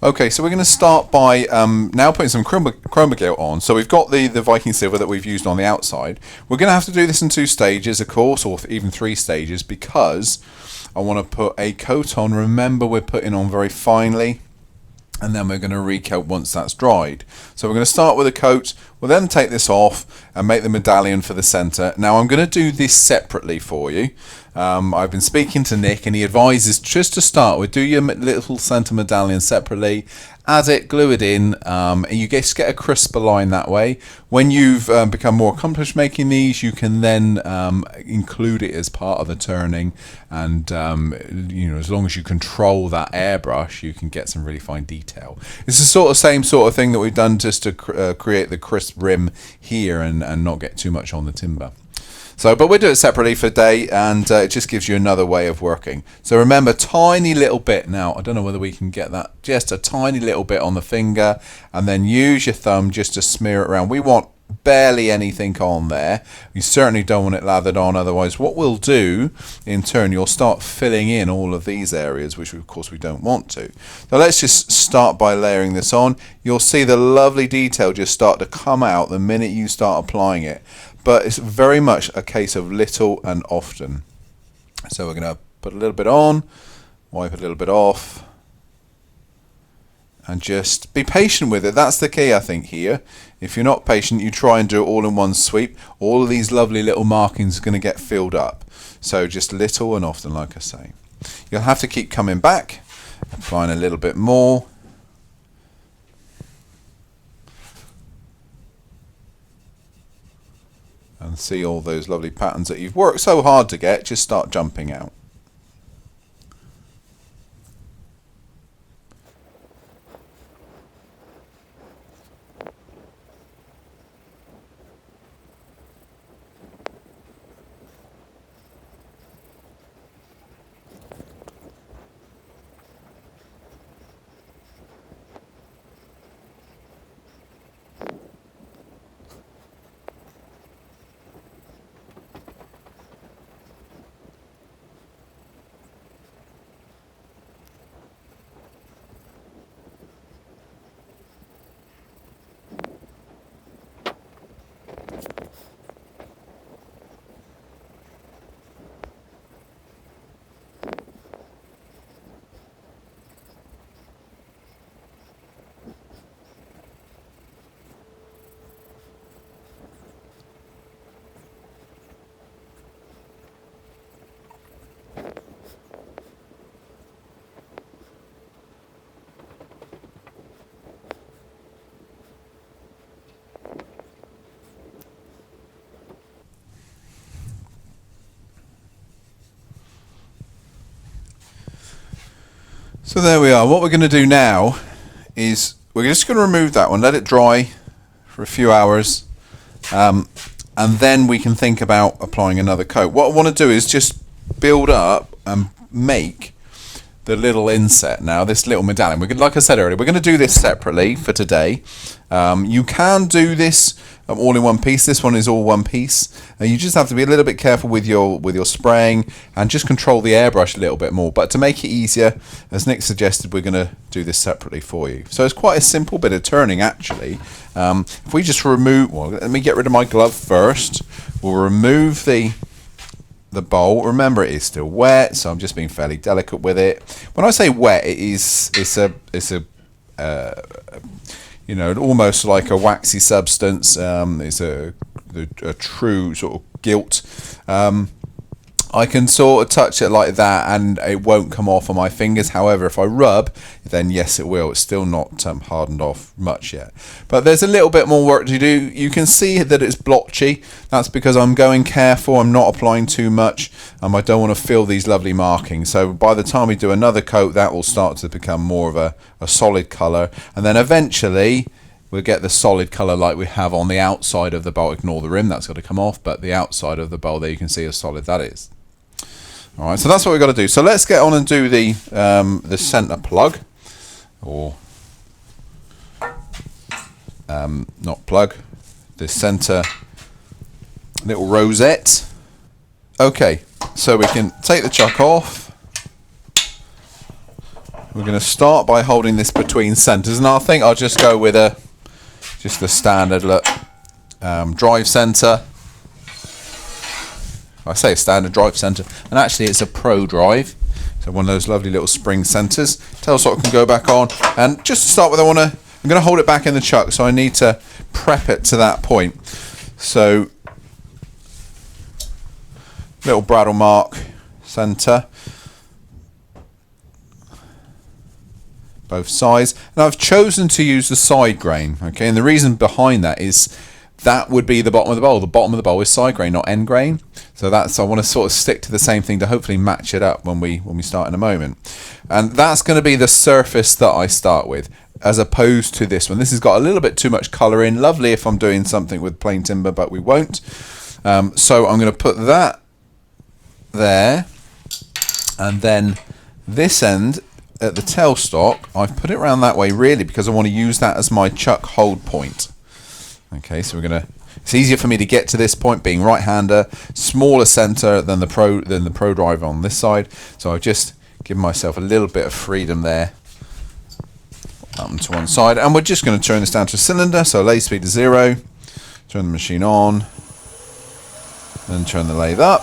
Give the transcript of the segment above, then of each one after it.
Okay, so we're going to start by now putting some Chroma Gel on. So we've got the Viking silver that we've used on the outside. We're going to have to do this in 2 stages, of course, or even 3 stages, because I want to put a coat on. Remember, we're putting on very finely, and then we're going to recoat once that's dried. So we're going to start with a coat. We'll then take this off and make the medallion for the centre. Now I'm going to do this separately for you. I've been speaking to Nick, and he advises just to start with, do your little centre medallion separately, add it, glue it in, and you just get a crisper line that way. When you've become more accomplished making these, you can then include it as part of the turning, and you know, as long as you control that airbrush, you can get some really fine detail. It's the same sort of thing that we've done just to create the crisp rim here and not get too much on the timber. So, but we'll do it separately for today, and it just gives you another way of working. So remember, tiny little bit. Now, I don't know whether we can get that, just a tiny little bit on the finger, and then use your thumb just to smear it around. We want barely anything on there. You certainly don't want it lathered on, otherwise what we'll do in turn, you'll start filling in all of these areas, which of course we don't want to. So let's just start by layering this on. You'll see the lovely detail just start to come out the minute you start applying it. But it's very much a case of little and often. So we're going to put a little bit on, wipe a little bit off, and just be patient with it. That's the key, I think, here. If you're not patient, you try and do it all in one sweep. All of these lovely little markings are going to get filled up. So just little and often, like I say. You'll have to keep coming back, applying a little bit more. And see all those lovely patterns that you've worked so hard to get just start jumping out. So there we are. What we're going to do now is we're just going to remove that one, let it dry for a few hours, and then we can think about applying another coat. What I want to do is just build up and make the little inset now, this little medallion. Like I said earlier, we're going to do this separately for today. You can do this all in one piece. This one is all one piece. You just have to be a little bit careful with your spraying and just control the airbrush a little bit more. But to make it easier, as Nick suggested, we're going to do this separately for you. So it's quite a simple bit of turning actually. If we just remove, well, let me get rid of my glove first. We'll remove the bowl. Remember, it is still wet, so I'm just being fairly delicate with it. When I say wet, it's a you know, almost like a waxy substance. It's a true sort of gilt. I can sort of touch it like that and it won't come off on my fingers. However, if I rub, then yes it will. It's still not hardened off much yet. But there's a little bit more work to do. You can see that it's blotchy. That's because I'm going careful. I'm not applying too much. I don't want to fill these lovely markings. So by the time we do another coat, that will start to become more of a solid colour. And then eventually we'll get the solid colour like we have on the outside of the bowl. Ignore the rim, that's got to come off. But the outside of the bowl there, you can see how solid that is. Alright, so that's what we've got to do. So let's get on and do the centre plug, or not plug, the centre little rosette. Okay, so we can take the chuck off, we're going to start by holding this between centres, and I think I'll just go with just the standard look drive centre. I say standard drive centre, and actually it's a Pro drive, so one of those lovely little spring centres. Tail socket can go back on, and just to start with, I'm going to hold it back in the chuck, so I need to prep it to that point. So little bradawl mark centre, both sides, and I've chosen to use the side grain. Okay, and the reason behind that is that would be the bottom of the bowl. The bottom of the bowl is side grain, not end grain. So I want to sort of stick to the same thing to hopefully match it up when we start in a moment. And that's going to be the surface that I start with, as opposed to this one. This has got a little bit too much colour in. Lovely if I'm doing something with plain timber, but we won't. So I'm going to put that there, and then this end at the tailstock, I've put it around that way really because I want to use that as my chuck hold point. Okay, so it's easier for me to get to this point being right-hander, smaller centre than the Pro drive on this side. So I've just given myself a little bit of freedom there, up and to one side, and we're just going to turn this down to a cylinder. So lathe speed to 0, turn the machine on, then turn the lathe up,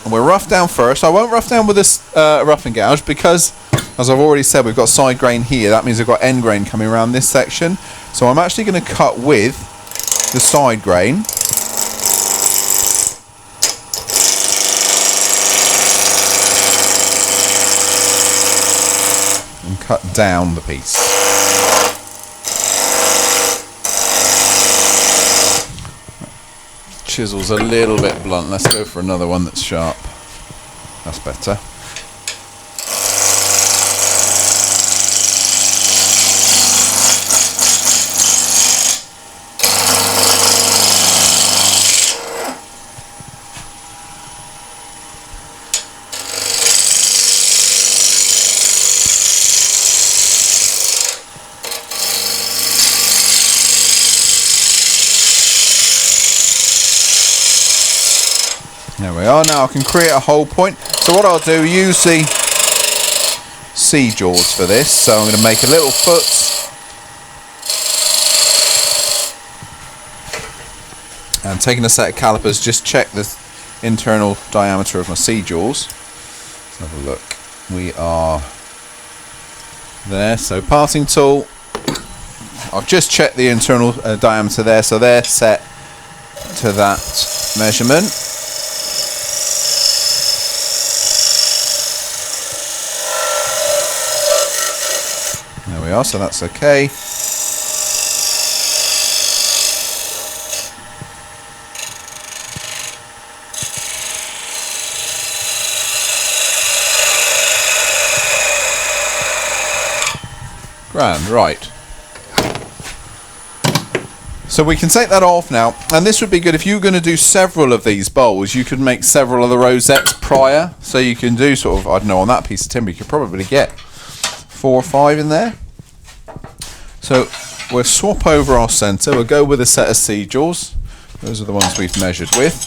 and we'll rough down first. I won't rough down with this rough and gouge because, as I've already said, we've got side grain here. That means we've got end grain coming around this section. So I'm actually going to cut with the side grain. And cut down the piece. Chisel's a little bit blunt. Let's go for another one that's sharp. That's better. There we are. Now I can create a hole point. So what I'll do, use the C-jaws for this. So I'm going to make a little foot. And taking a set of calipers, just check the internal diameter of my C-jaws. Let's have a look. We are there. So parting tool. I've just checked the internal diameter there. So they're set to that measurement. There we are, so that's okay. Grand, right. So we can take that off now, and this would be good if you were going to do several of these bowls. You could make several of the rosettes prior, so you can do sort of, I don't know, on that piece of timber you could probably get 4 or 5 in there. So we'll swap over our centre. We'll go with a set of C-jaws. Those are the ones we've measured with.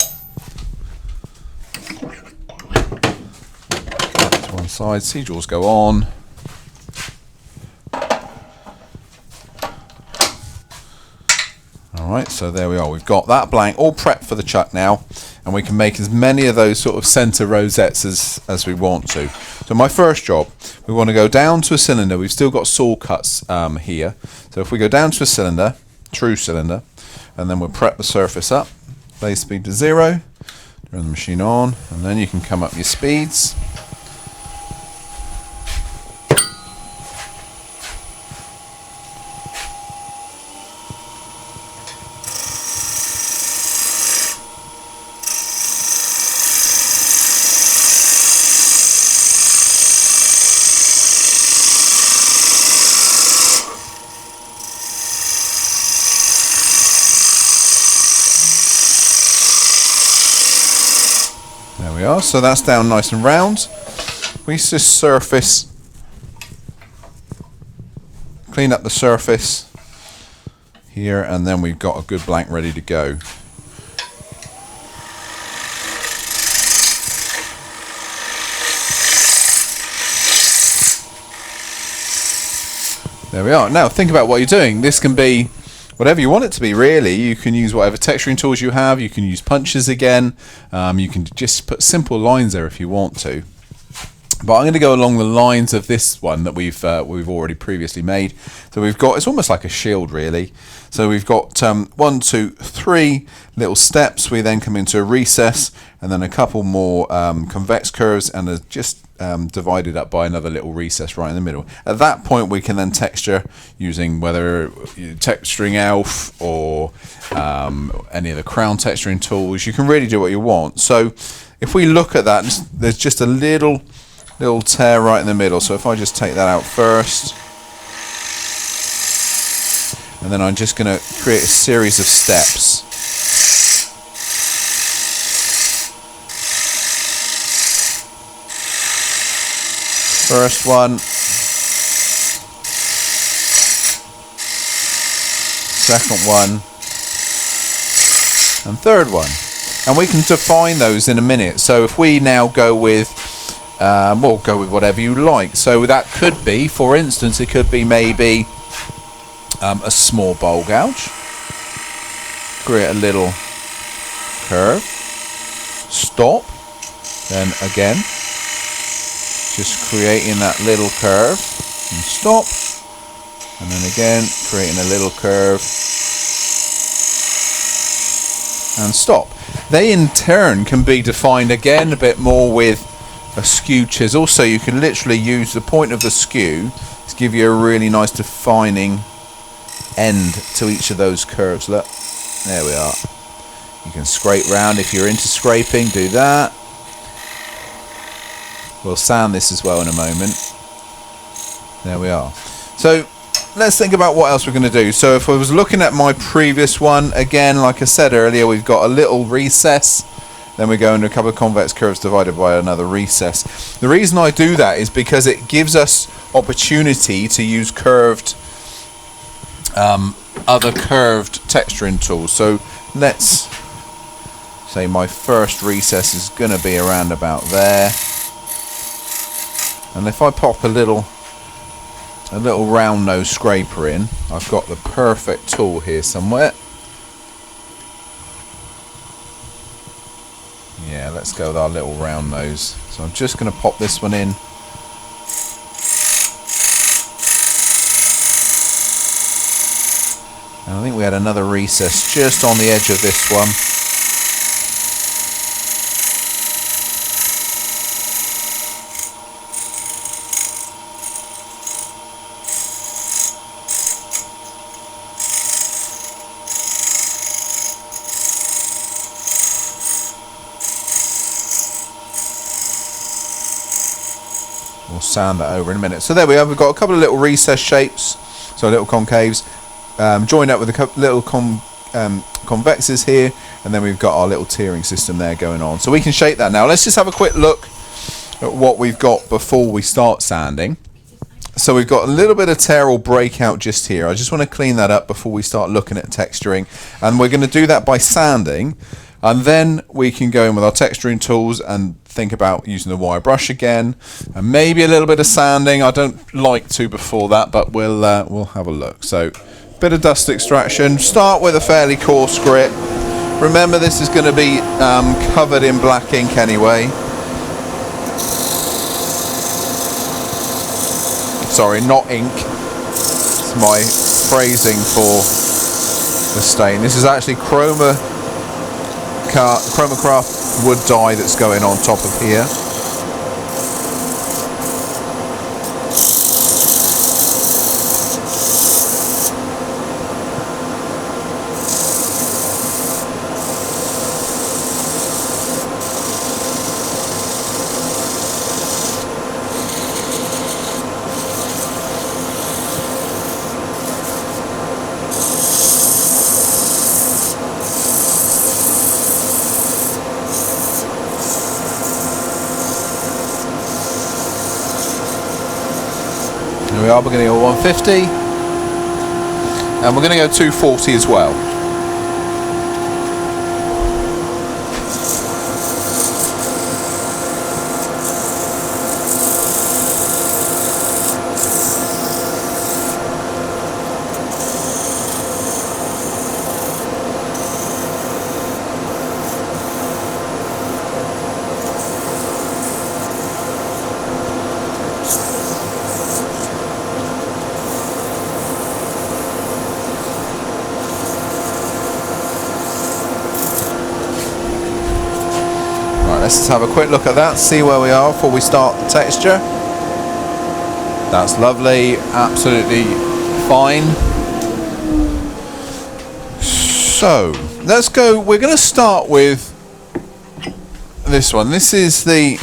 That's one side. C-jaws go on. Alright, so there we are. We've got that blank all prepped for the chuck now, and we can make as many of those sort of centre rosettes as we want to. So my first job, we want to go down to a cylinder. We've still got saw cuts here. So if we go down to a cylinder, true cylinder, and then we'll prep the surface up. Lathe speed to 0, turn the machine on, and then you can come up your speeds. There we are, so that's down nice and round. We just surface, clean up the surface here, and then we've got a good blank ready to go. There we are. Now think about what you're doing. This can be whatever you want it to be, really. You can use whatever texturing tools you have. You can use punches again. You can just put simple lines there if you want to. But I'm going to go along the lines of this one that we've already previously made. So we've got, it's almost like a shield really. So we've got 1, 2, 3 little steps. We then come into a recess and then a couple more convex curves and are just divided up by another little recess right in the middle. At that point we can then texture using whether texturing elf or any of the crown texturing tools. You can really do what you want. So if we look at that, there's just a little tear right in the middle. So if I just take that out first, and then I'm just going to create a series of steps. First one, second one, and third one. And we can define those in a minute. So if we now go with we'll go with whatever you like. So that could be, for instance, it could be maybe a small bowl gouge. Create a little curve. Stop. Then again, just creating that little curve and stop. And then again, creating a little curve and stop. They in turn can be defined again a bit more with a skew chisel, so you can literally use the point of the skew to give you a really nice defining end to each of those curves. Look, there we are. You can scrape round if you're into scraping, do that. We'll sand this as well in a moment. There we are. So let's think about what else we're going to do. So if I was looking at my previous one, again, like I said earlier, we've got a little recess. Then we go into a couple of convex curves divided by another recess. The reason I do that is because it gives us opportunity to use curved, other curved texturing tools. So let's say my first recess is going to be around about there. And if I pop a little round nose scraper in, I've got the perfect tool here somewhere. Yeah, let's go with our little round nose. So I'm just going to pop this one in. And I think we had another recess just on the edge of this one. We'll sand that over in a minute. So there we are. We've got a couple of little recess shapes, so little concaves, joined up with a couple little convexes here, and then we've got our little tiering system there going on. So we can shape that now. Let's just have a quick look at what we've got before we start sanding. So we've got a little bit of tear or breakout just here. I just want to clean that up before we start looking at texturing, and we're going to do that by sanding. And then we can go in with our texturing tools and think about using the wire brush again, and maybe a little bit of sanding. I don't like to before that, but we'll have a look. So, bit of dust extraction. Start with a fairly coarse grit. Remember, this is going to be covered in black ink anyway. Sorry, not ink. It's my phrasing for the stain. This is actually Chroma Craft wood dye that's going on top of here. There we are, we're going to go 150 and we're going to go 240 as well. let's just have a quick look at that, see where we are before we start the texture. That's lovely, absolutely fine. So let's go. We're going to start with this one. This is the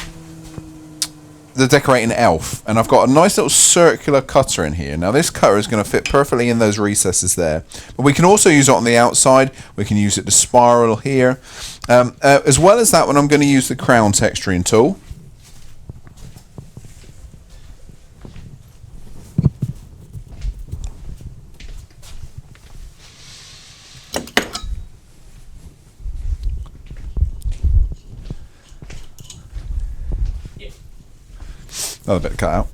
decorating elf, and I've got a nice little circular cutter in here. Now this cutter is going to fit perfectly in those recesses there, but we can also use it on the outside. We can use it to spiral here, as well as that one. I'm going to use the crown texturing tool. Another bit cut out.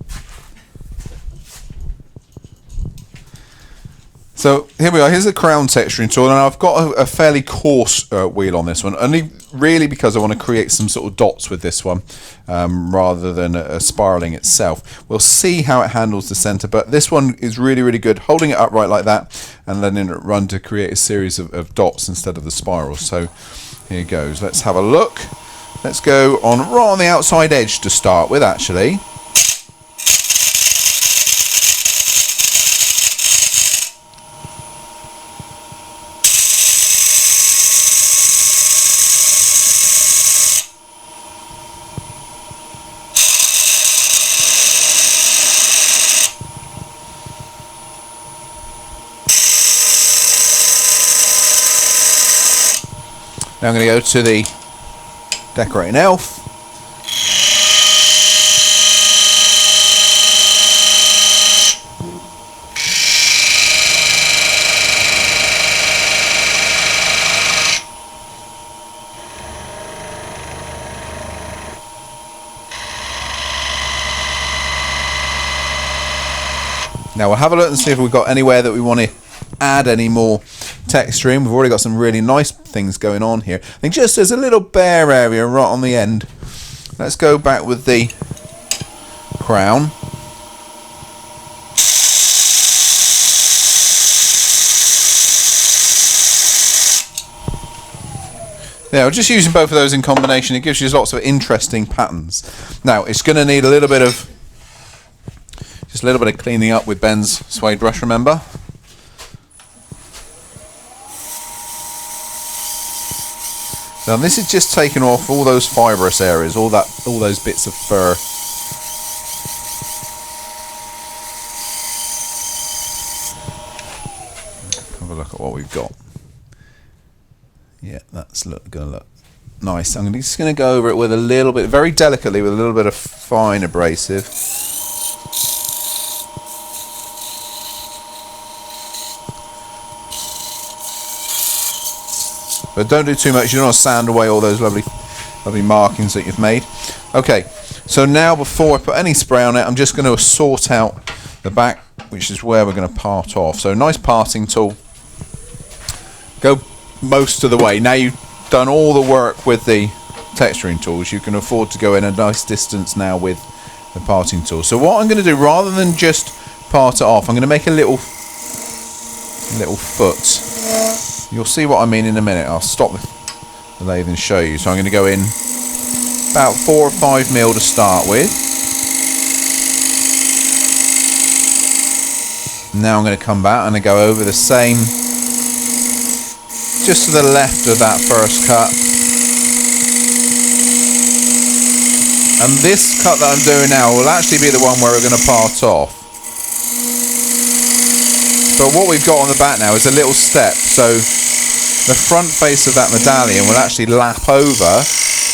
So here we are. Here's the crown texturing tool, and I've got a fairly coarse wheel on this one, only really because I want to create some sort of dots with this one, rather than a spiraling itself. We'll see how it handles the center, but this one is really, really good, holding it upright like that and letting it run to create a series of dots instead of the spirals. So here goes. Let's have a look. Let's go on right on the outside edge to start with, actually. Now I'm going to go to the decorating elf. Now we'll have a look and see if we've got anywhere that we want to add any more texturing. We've already got some really nice things going on here. I think just there's a little bare area right on the end. Let's go back with the crown. Yeah, we're just using both of those in combination. It gives you lots of interesting patterns. Now it's going to need a little bit of cleaning up with Ben's suede brush, remember? Now this is just taking off all those fibrous areas, all those bits of fur. Have a look at what we've got. Yeah, that's going to look nice. I'm just going to go over it with a little bit, very delicately, with a little bit of fine abrasive. But don't do too much. You don't want to sand away all those lovely markings that you've made. Okay, so now before I put any spray on it, I'm just going to sort out the back, which is where we're going to part off. So nice parting tool. Go most of the way. Now you've done all the work with the texturing tools, you can afford to go in a nice distance now with the parting tool. So what I'm going to do, rather than just part it off, I'm going to make a little foot. You'll see what I mean in a minute. I'll stop the lathe and show you. So I'm going to go in about 4 or 5 mil to start with. Now I'm going to come back and I go over the same, just to the left of that first cut. And this cut that I'm doing now will actually be the one where we're going to part off. But what we've got on the back now is a little step, so the front face of that medallion will actually lap over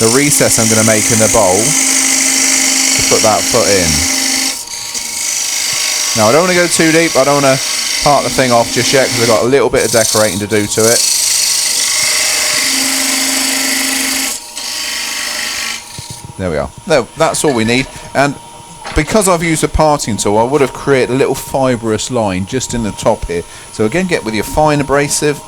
the recess I'm going to make in the bowl to put that foot in. Now I don't want to go too deep, I don't want to part the thing off just yet because I've got a little bit of decorating to do to it. There we are. No, that's all we need. And because I've used a parting tool, I would have created a little fibrous line just in the top here. So again, get with your fine abrasive.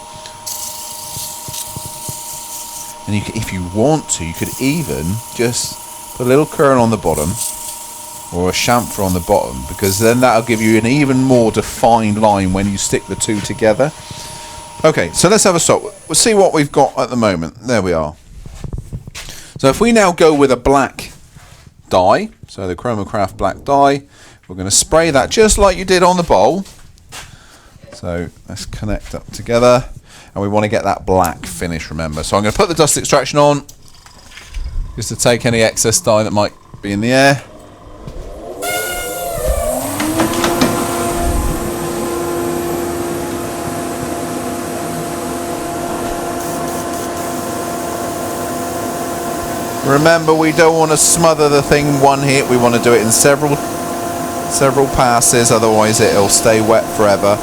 And you could, if you want to, you could even just put a little curl on the bottom or a chamfer on the bottom, because then that'll give you an even more defined line when you stick the two together. Okay, so let's have a stop. We'll see what we've got at the moment. There we are. So So if we now go with a black dye, so the Chroma Craft black dye, we're going to spray that just like you did on the bowl. So let's connect up together, and we want to get that black finish, remember. So I'm going to put the dust extraction on, just to take any excess dye that might be in the air. Remember, we don't want to smother the thing one hit, we want to do it in several passes, otherwise it'll stay wet forever.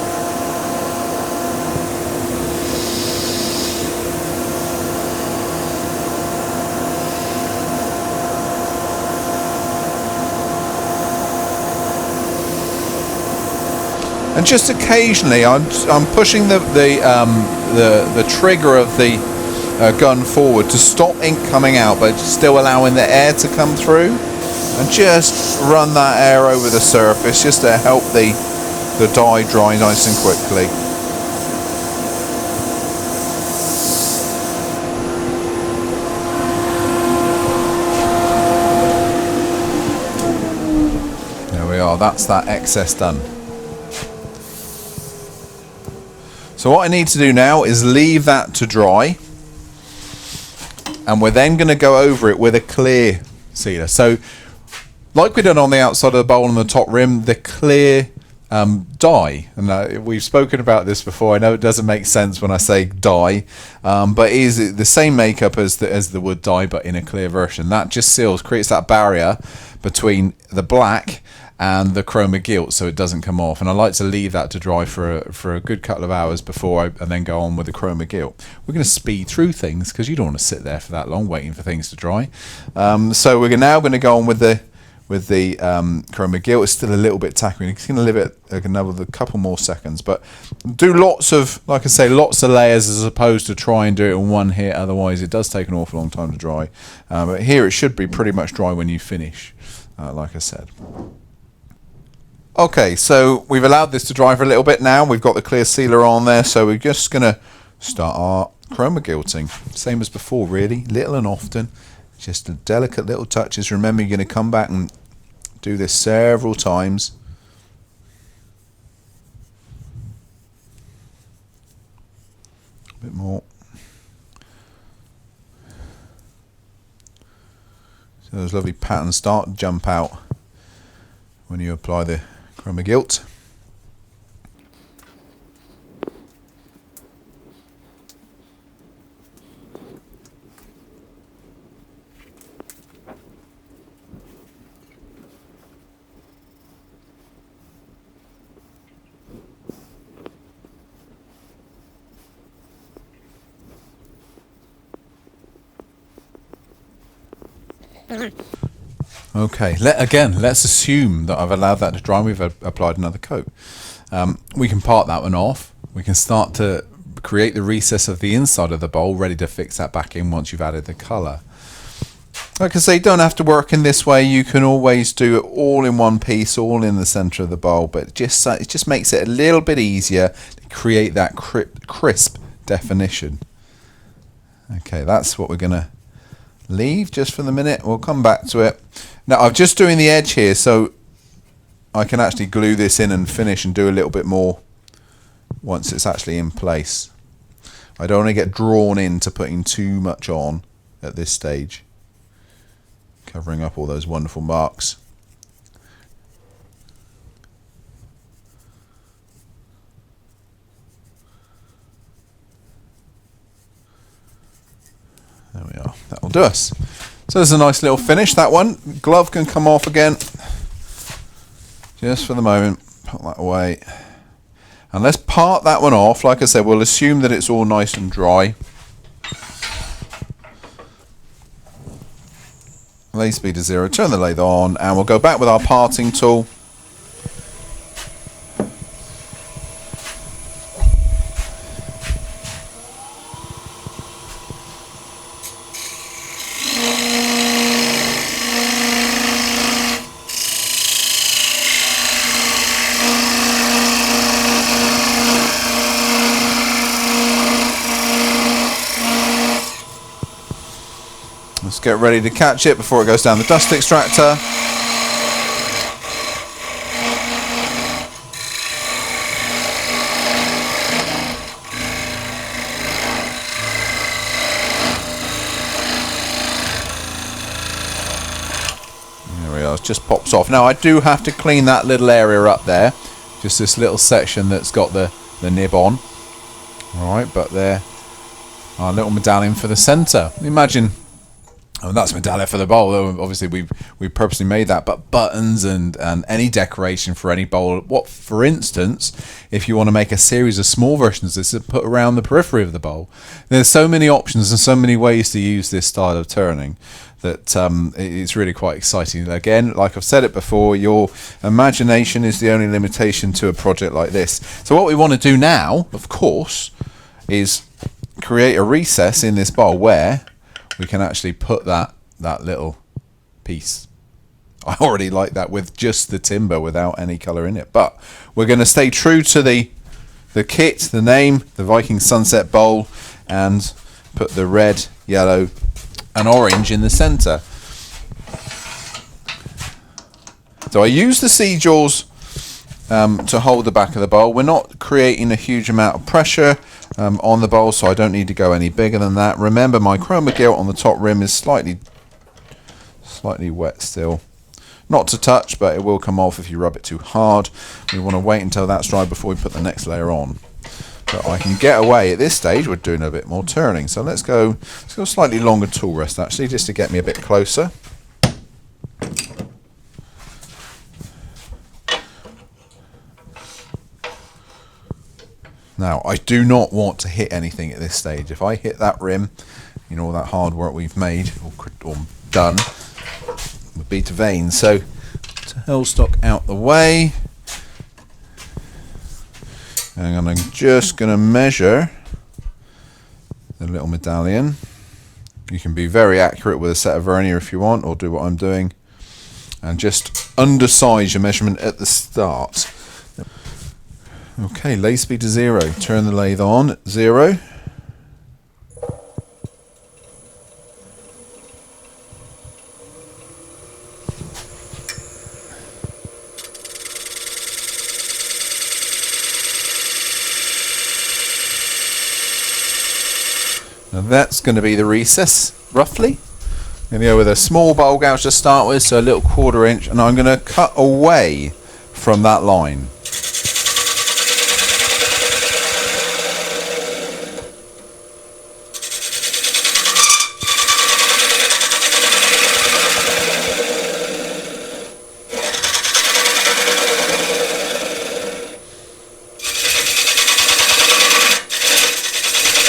And just occasionally I'm pushing the trigger of the gun forward to stop ink coming out, but still allowing the air to come through, and just run that air over the surface just to help the dye dry nice and quickly. There we are, that's that excess done. So what I need to do now is leave that to dry, and we're then going to go over it with a clear sealer. So like we done on the outside of the bowl and the top rim, the clear dye, and we've spoken about this before. I know it doesn't make sense when I say dye, but it is the same makeup as the wood dye, but in a clear version. That just creates that barrier between the black and the Chroma Gilt, so it doesn't come off. And I like to leave that to dry for a good couple of hours before and then go on with the Chroma Gilt. We're going to speed through things because you don't want to sit there for that long waiting for things to dry. So we're now going to go on with the Chroma Gilt. It's still a little bit tacky. It's going to leave it another couple more seconds, but do lots of, like I say, lots of layers as opposed to try and do it in one hit. Otherwise, it does take an awful long time to dry. But here it should be pretty much dry when you finish, like I said. Okay, so we've allowed this to dry for a little bit now. We've got the clear sealer on there, so we're just going to start our Chroma Gilting. Same as before, really, little and often. Just the delicate little touches. Remember, you're going to come back and do this several times. A bit more. So those lovely patterns start to jump out when you apply the Chroma Gilt. Okay, let's assume that I've allowed that to dry and we've applied another coat. We can part that one off. We can start to create the recess of the inside of the bowl, ready to fix that back in once you've added the colour. Like I say, you don't have to work in this way. You can always do it all in one piece, all in the centre of the bowl, but it just makes it a little bit easier to create that crisp definition. Okay, that's what we're going to leave just for the minute. We'll come back to it. Now I'm just doing the edge here so I can actually glue this in and finish and do a little bit more once it's actually in place. I don't want to get drawn into putting too much on at this stage, covering up all those wonderful marks. There we are. That will do us. So there's a nice little finish, that one. Glove can come off again. Just for the moment. Put that away. And let's part that one off. Like I said, we'll assume that it's all nice and dry. Lathe speed to 0. Turn the lathe on. And we'll go back with our parting tool. get ready to catch it before it goes down the dust extractor. There we are, it just pops off. Now I do have to clean that little area up there, just this little section that's got the nib on. Alright, but there, our little medallion for the centre. Imagine, oh, that's a medallion for the bowl. Obviously, we purposely made that. But buttons and any decoration for any bowl. What, for instance, if you want to make a series of small versions of this to put around the periphery of the bowl, there's so many options and so many ways to use this style of turning that it's really quite exciting. Again, like I've said it before, your imagination is the only limitation to a project like this. So what we want to do now, of course, is create a recess in this bowl where we can actually put that little piece. I already like that with just the timber without any colour in it. But we're going to stay true to the kit, the name, the Viking Sunset Bowl, and put the red, yellow and orange in the centre. So I use the C-jaws to hold the back of the bowl. We're not creating a huge amount of pressure on the bowl, so I don't need to go any bigger than that. Remember, my Chroma Gel on the top rim is slightly wet still. Not to touch, but it will come off if you rub it too hard. We want to wait until that's dry before we put the next layer on. But I can get away at this stage. We're doing a bit more turning, so let's go slightly longer tool rest actually, just to get me a bit closer. Now, I do not want to hit anything at this stage. If I hit that rim, you know, all that hard work we've made or done would be to vain. So, tailstock out the way. And I'm just going to measure the little medallion. You can be very accurate with a set of vernier if you want, or do what I'm doing. And just undersize your measurement at the start. Okay, lathe speed to 0. Turn the lathe on at 0. Now that's going to be the recess, roughly. I'm going to go with a small bowl gouge to start with, so a little 1/4 inch, and I'm going to cut away from that line.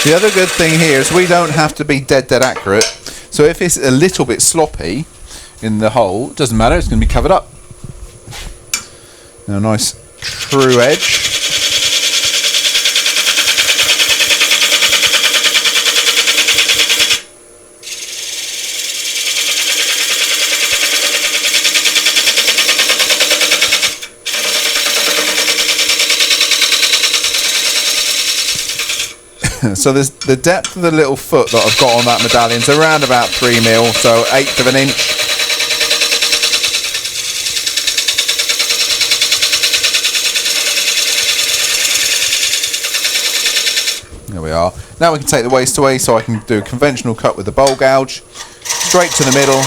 The other good thing here is we don't have to be dead accurate, so if it's a little bit sloppy in the hole, it doesn't matter, it's going to be covered up. Now, a nice true edge. So the depth of the little foot that I've got on that medallion is around about 3 mil, so 1/8 of an inch. There we are. Now we can take the waste away, so I can do a conventional cut with the bowl gouge, straight to the middle.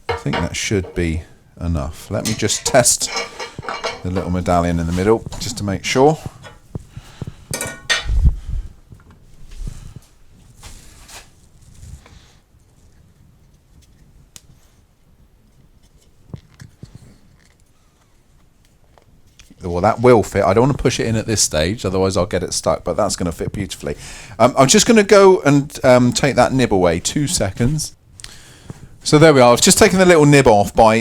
I think that should be enough. Let me just test the little medallion in the middle, just to make sure. Well, that will fit. I don't want to push it in at this stage, otherwise I'll get it stuck, but that's going to fit beautifully. I'm just going to go and take that nib away. 2 seconds. So there we are. I've just taken the little nib off by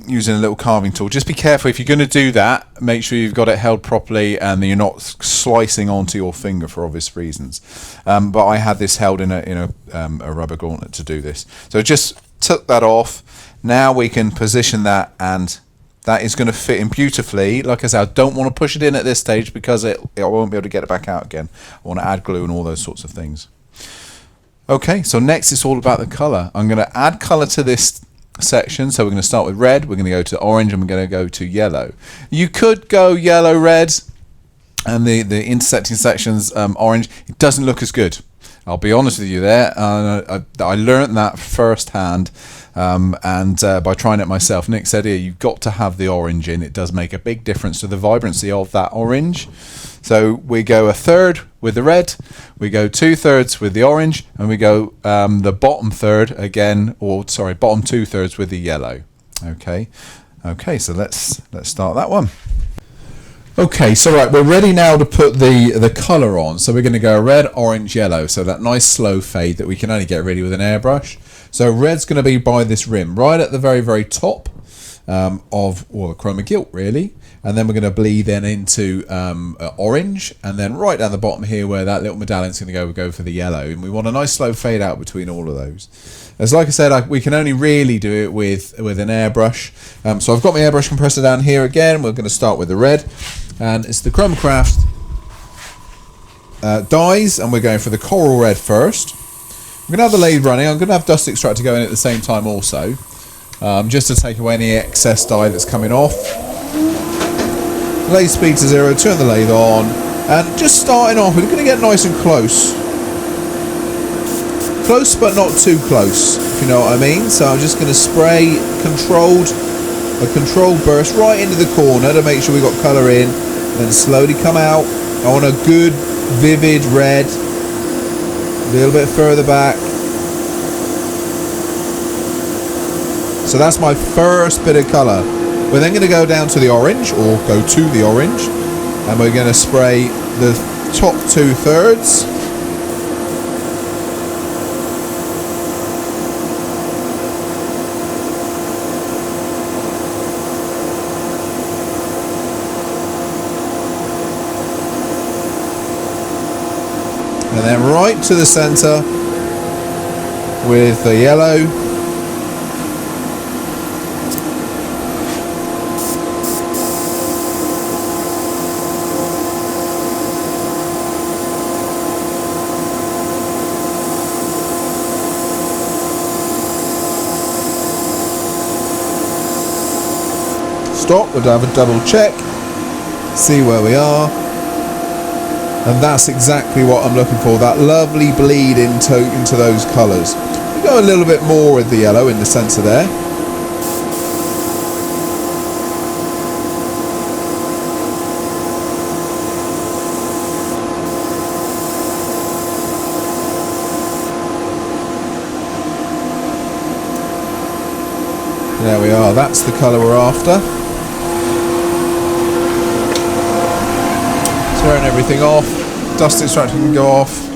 using a little carving tool. Just be careful if you're going to do that. Make sure you've got it held properly and you're not slicing onto your finger for obvious reasons. But I had this held in a rubber gauntlet to do this. So just took that off. Now we can position that, and that is going to fit in beautifully. Like I said, I don't want to push it in at this stage because I won't be able to get it back out again. I want to add glue and all those sorts of things. Okay, so next it's all about the colour. I'm going to add colour to this section. So we're going to start with red, we're going to go to orange, and we're going to go to yellow. You could go yellow, red, and the intersecting sections orange. It doesn't look as good. I'll be honest with you there. I learned that firsthand, and by trying it myself. Nick said, here, you've got to have the orange in. It does make a big difference to the vibrancy of that orange. So we go a third with the red, we go 2/3 with the orange, and we go the bottom third again, or sorry, bottom 2/3 with the yellow. Okay, so let's start that one. Okay, so right, we're ready now to put the colour on. So we're going to go red, orange, yellow. So that nice slow fade that we can only get really with an airbrush. So red's going to be by this rim, right at the very, very top of the Chroma Gilt, really. And then we're going to bleed then into orange, and then right down the bottom here where that little medallion's going to go, we'll go for the yellow. And we want a nice slow fade out between all of those. As like I said, we can only really do it with an airbrush. So I've got my airbrush compressor down here again. We're going to start with the red, and it's the Chroma Craft dyes, and we're going for the coral red first. I'm going to have the lathe running. I'm going to have dust extractor going at the same time also, just to take away any excess dye that's coming off. Lathe speed to 0, turn the lathe on, and just starting off, we're going to get nice and close. Close but not too close, if you know what I mean. So I'm just going to spray a controlled burst right into the corner to make sure we got colour in, then slowly come out. I want a good vivid red, a little bit further back. So that's my first bit of colour. We're then going to go down to the orange, or go to the orange, and we're going to spray the top 2/3. And then right to the centre with the yellow. Stop, we'll have a double check, see where we are, and that's exactly what I'm looking for, that lovely bleed into those colours. We go a little bit more with the yellow in the centre there. There we are, that's the colour we're after. Turn everything off, dust extractor can go off.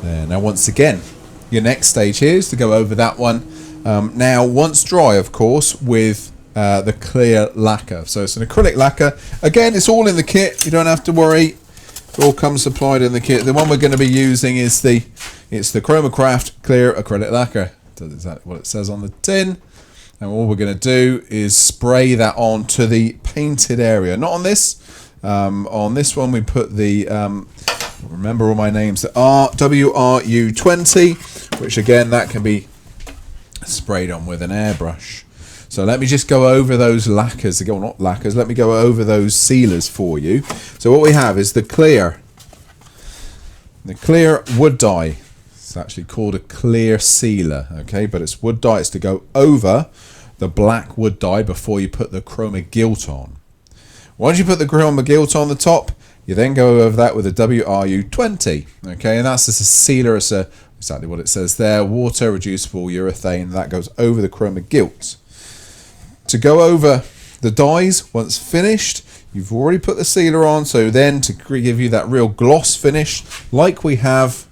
There, now once again, your next stage here is to go over that one. Now once dry, of course, with the clear lacquer. So it's an acrylic lacquer. Again, it's all in the kit, you don't have to worry. It all comes supplied in the kit. The one we're going to be using is the Chroma Craft Clear Acrylic Lacquer. That's exactly what it says on the tin. And all we're going to do is spray that on to the painted area. Not on this. On this one we put the, remember all my names, the WRU20, which again, that can be sprayed on with an airbrush. So let me just go over those lacquers, again, not lacquers, let me go over those sealers for you. So what we have is the clear wood dye. It's actually called a clear sealer, okay, but it's wood dye. It's to go over the black wood dye before you put the Chroma Gilt on. Once you put the Chroma Gilt on the top, you then go over that with a WRU20, okay, and that's just a sealer. It's exactly what it says there, water reducible urethane. That goes over the Chroma Gilt. To go over the dyes, once finished, you've already put the sealer on, so then to give you that real gloss finish, like we have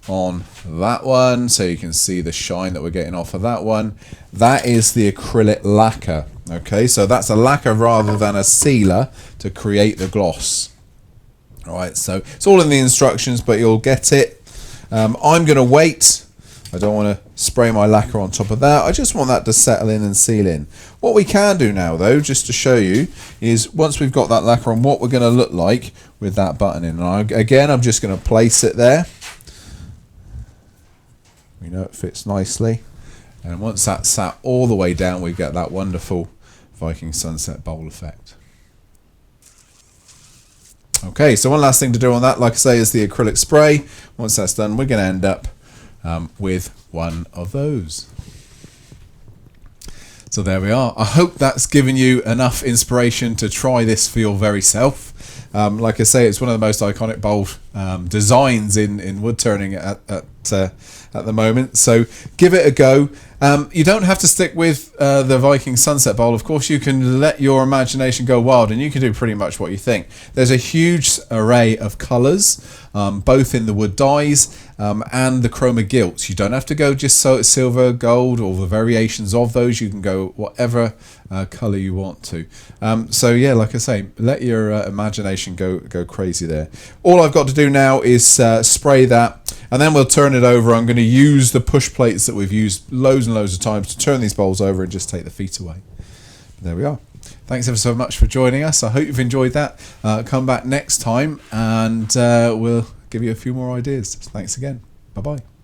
on that one, so you can see the shine that we're getting off of that one. That is the acrylic lacquer. Okay, so that's a lacquer rather than a sealer to create the gloss. All right, so it's all in the instructions, but you'll get it. I'm going to wait. I don't want to spray my lacquer on top of that. I just want that to settle in and seal in. What we can do now, though, just to show you, is once we've got that lacquer on, what we're going to look like with that button in. And again, I'm just going to place it there. We know it fits nicely. And once that's sat all the way down, we get that wonderful Viking sunset bowl effect. Okay, so one last thing to do on that, like I say, is the acrylic spray. Once that's done, we're going to end up with one of those. So there we are. I hope that's given you enough inspiration to try this for your very self. Like I say, it's one of the most iconic bowl designs in wood turning at the moment. So give it a go. You don't have to stick with the Viking sunset bowl. Of course, you can let your imagination go wild, and you can do pretty much what you think. There's a huge array of colours, both in the wood dyes and the Chroma Gilts. You don't have to go just silver, gold, or the variations of those. You can go whatever colour you want to. So yeah, like I say, let your imagination go crazy there. All I've got to do now is spray that, and then we'll turn it over. I'm going to use the push plates that we've used loads and loads of times to turn these bowls over and just take the feet away. There we are. Thanks ever so much for joining us. I hope you've enjoyed that. Come back next time and we'll give you a few more ideas. Thanks again. Bye-bye.